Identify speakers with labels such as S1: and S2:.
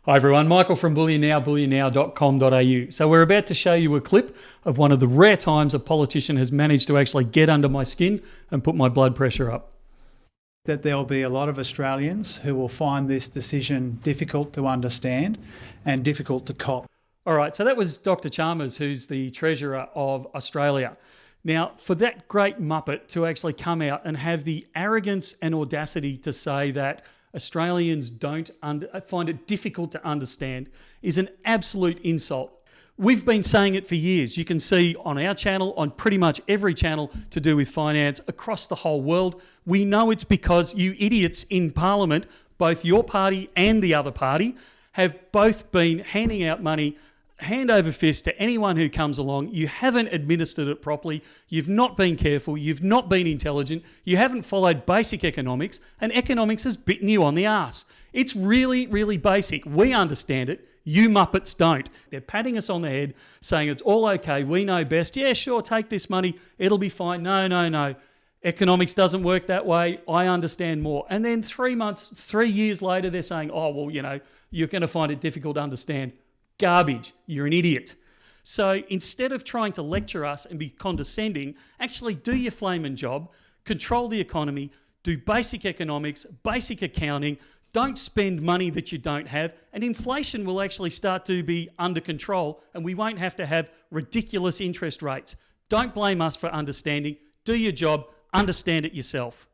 S1: Hi everyone, Michael from Bullion Now, bullionnow.com.au. So we're about to show you a clip of one of the rare times a politician has managed to actually get under my skin and put my blood pressure up.
S2: That there'll be a lot of Australians who will find this decision difficult to understand and difficult to cop.
S1: All right, so that was Dr. Chalmers, who's the Treasurer of Australia. Now, for that great muppet to actually come out and have the arrogance and audacity to say that Australians don't find it difficult to understand is an absolute insult. We've been saying it for years. You can see on our channel, on pretty much every channel to do with finance across the whole world. We know it's because you idiots in Parliament, both your party and the other party, have both been handing out money hand over fist to anyone who comes along. You haven't administered it properly. You've not been careful. You've not been intelligent. You haven't followed basic economics, and economics has bitten you on the arse. It's really, really basic. We understand it. You muppets don't. They're patting us on the head, saying it's all okay. We know best. Yeah, sure, take this money. It'll be fine. No. Economics doesn't work that way. I understand more. And then 3 years later, they're saying, oh, well, you're going to find it difficult to understand. Garbage. You're an idiot. So instead of trying to lecture us and be condescending, actually do your flaming job, control the economy, do basic economics, basic accounting, don't spend money that you don't have, and inflation will actually start to be under control and we won't have to have ridiculous interest rates. Don't blame us for understanding. Do your job. Understand it yourself.